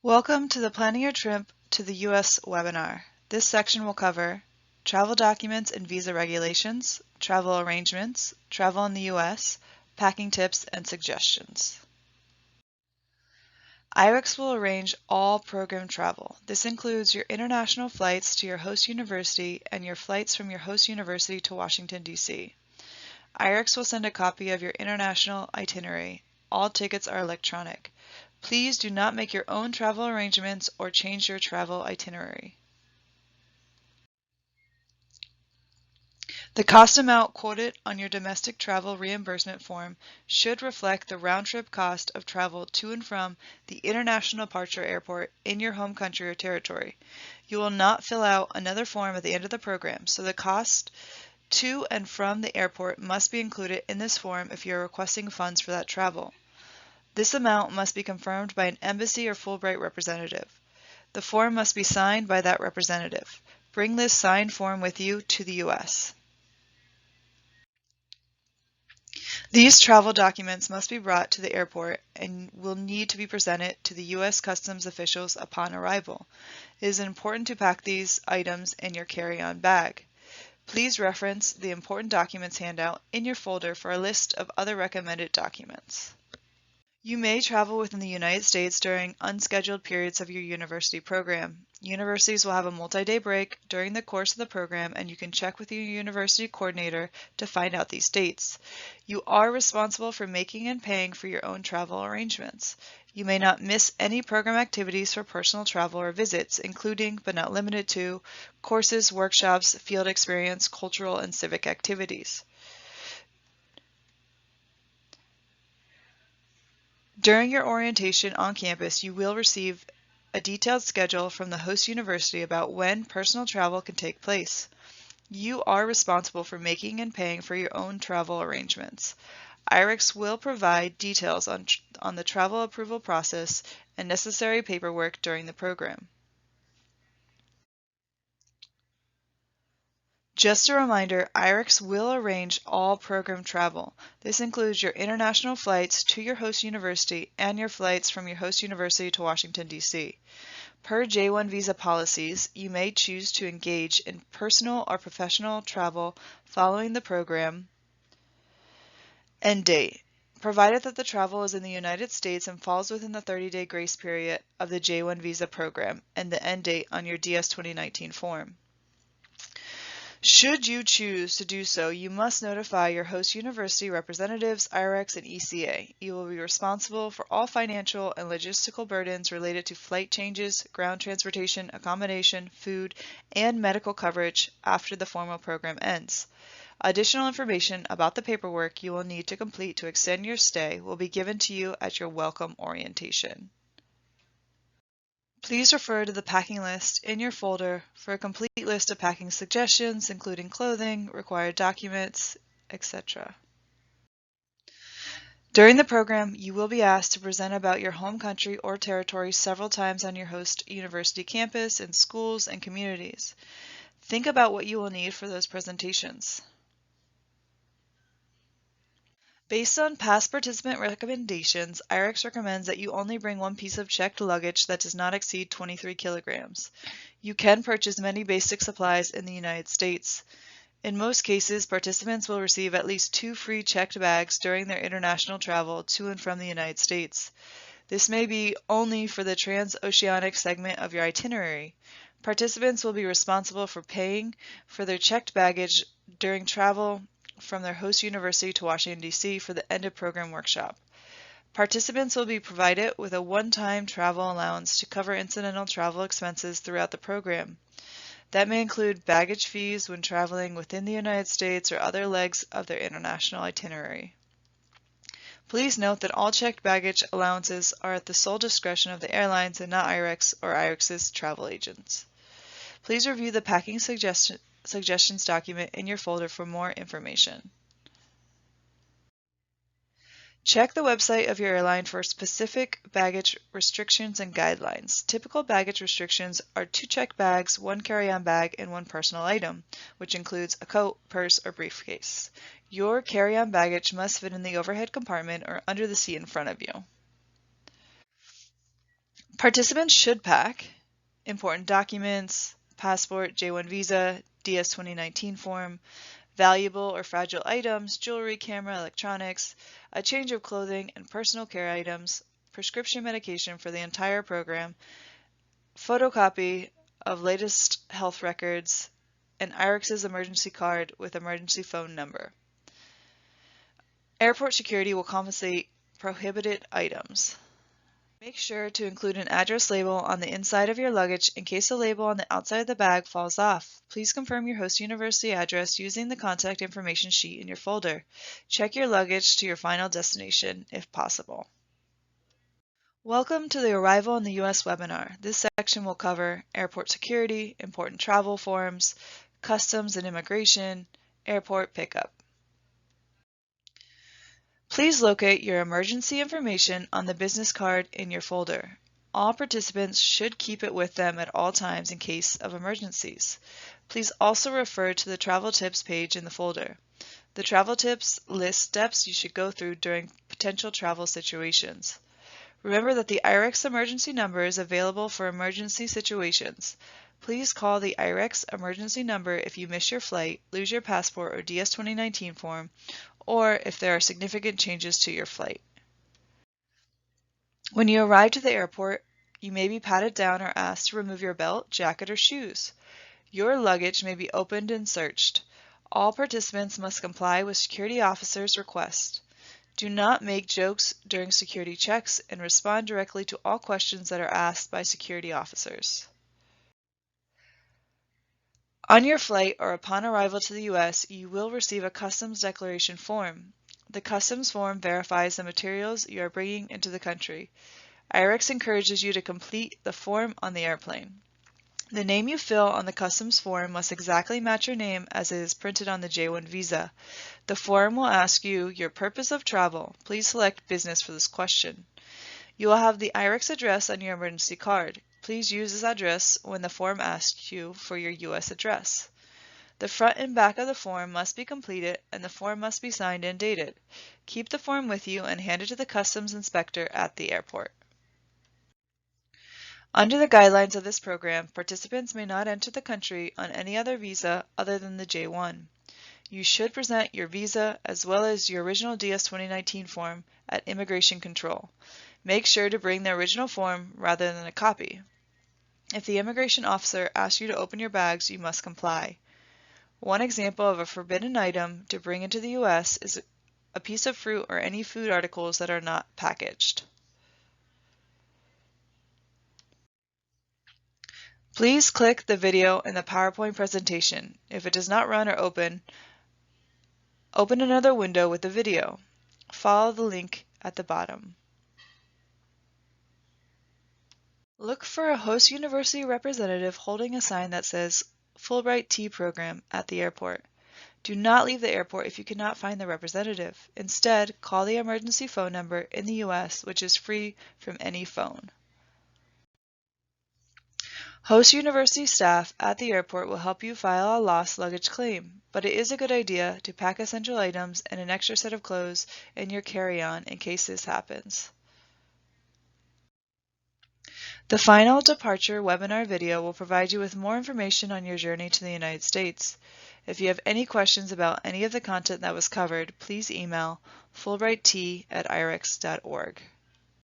Welcome to the Planning Your Trip to the U.S. webinar. This section will cover travel documents and visa regulations, travel arrangements, travel in the U.S., packing tips and suggestions. IREX will arrange all program travel. This includes your international flights to your host university and your flights from your host university to Washington, D.C. IREX will send a copy of your international itinerary. All tickets are electronic. Please do not make your own travel arrangements or change your travel itinerary. The cost amount quoted on your domestic travel reimbursement form should reflect the round-trip cost of travel to and from the international departure airport in your home country or territory. You will not fill out another form at the end of the program, so the cost to and from the airport must be included in this form if you are requesting funds for that travel. This amount must be confirmed by an embassy or Fulbright representative. The form must be signed by that representative. Bring this signed form with you to the U.S. These travel documents must be brought to the airport and will need to be presented to the U.S. Customs officials upon arrival. It is important to pack these items in your carry-on bag. Please reference the Important Documents handout in your folder for a list of other recommended documents. You may travel within the United States during unscheduled periods of your university program. Universities will have a multi-day break during the course of the program, and you can check with your university coordinator to find out these dates. You are responsible for making and paying for your own travel arrangements. You may not miss any program activities for personal travel or visits, including, but not limited to, courses, workshops, field experience, cultural and civic activities. During your orientation on campus, you will receive a detailed schedule from the host university about when personal travel can take place. You are responsible for making and paying for your own travel arrangements. IREX will provide details on the travel approval process and necessary paperwork during the program. Just a reminder, IREX will arrange all program travel. This includes your international flights to your host university and your flights from your host university to Washington, D.C. Per J-1 visa policies, you may choose to engage in personal or professional travel following the program end date, provided that the travel is in the United States and falls within the 30-day grace period of the J-1 visa program and the end date on your DS 2019 form. Should you choose to do so, you must notify your host university representatives, IREX, and ECA. You will be responsible for all financial and logistical burdens related to flight changes, ground transportation, accommodation, food, and medical coverage after the formal program ends. Additional information about the paperwork you will need to complete to extend your stay will be given to you at your welcome orientation. Please refer to the packing list in your folder for a complete list of packing suggestions, including clothing, required documents, etc. During the program, you will be asked to present about your home country or territory several times on your host university campus, in schools, and communities. Think about what you will need for those presentations. Based on past participant recommendations, IREX recommends that you only bring one piece of checked luggage that does not exceed 23 kilograms. You can purchase many basic supplies in the United States. In most cases, participants will receive at least 2 free checked bags during their international travel to and from the United States. This may be only for the transoceanic segment of your itinerary. Participants will be responsible for paying for their checked baggage during travel from their host university to Washington, D.C. for the end of program workshop. Participants will be provided with a one-time travel allowance to cover incidental travel expenses throughout the program. That may include baggage fees when traveling within the United States or other legs of their international itinerary. Please note that all checked baggage allowances are at the sole discretion of the airlines and not IREX or IREX's travel agents. Please review the packing suggestions document in your folder for more information. Check the website of your airline for specific baggage restrictions and guidelines. Typical baggage restrictions are 2 checked bags, 1 carry-on bag, and 1 personal item, which includes a coat, purse, or briefcase. Your carry-on baggage must fit in the overhead compartment or under the seat in front of you. Participants should pack important documents, passport, J1 visa, DS 2019 form, valuable or fragile items, jewelry, camera, electronics, a change of clothing and personal care items, prescription medication for the entire program, photocopy of latest health records, and IREX's emergency card with emergency phone number. Airport security will confiscate prohibited items. Make sure to include an address label on the inside of your luggage in case the label on the outside of the bag falls off. Please confirm your host university address using the contact information sheet in your folder. Check your luggage to your final destination if possible. Welcome to the Arrival in the U.S. webinar. This section will cover airport security, important travel forms, customs and immigration, airport pickup. Please locate your emergency information on the business card in your folder. All participants should keep it with them at all times in case of emergencies. Please also refer to the travel tips page in the folder. The travel tips list steps you should go through during potential travel situations. Remember that the IREX emergency number is available for emergency situations. Please call the IREX emergency number if you miss your flight, lose your passport or DS 2019 form, or if there are significant changes to your flight. When you arrive to the airport, you may be patted down or asked to remove your belt, jacket, or shoes. Your luggage may be opened and searched. All participants must comply with security officers' requests. Do not make jokes during security checks and respond directly to all questions that are asked by security officers. On your flight or upon arrival to the U.S., you will receive a customs declaration form. The customs form verifies the materials you are bringing into the country. IREX encourages you to complete the form on the airplane. The name you fill on the customs form must exactly match your name as it is printed on the J1 visa. The form will ask you your purpose of travel. Please select business for this question. You will have the IREX address on your emergency card. Please use this address when the form asks you for your U.S. address. The front and back of the form must be completed and the form must be signed and dated. Keep the form with you and hand it to the customs inspector at the airport. Under the guidelines of this program, participants may not enter the country on any other visa other than the J1. You should present your visa as well as your original DS 2019 form at Immigration Control. Make sure to bring the original form rather than a copy. If the immigration officer asks you to open your bags, you must comply. One example of a forbidden item to bring into the U.S. is a piece of fruit or any food articles that are not packaged. Please click the video in the PowerPoint presentation. If it does not run or open another window with the video. Follow the link at the bottom. Look for a host university representative holding a sign that says Fulbright Tea Program at the airport. Do not leave the airport if you cannot find the representative. Instead, call the emergency phone number in the U.S., which is free from any phone. Host university staff at the airport will help you file a lost luggage claim, but it is a good idea to pack essential items and an extra set of clothes in your carry-on in case this happens. The final departure webinar video will provide you with more information on your journey to the United States. If you have any questions about any of the content that was covered, please email fulbright@irex.org.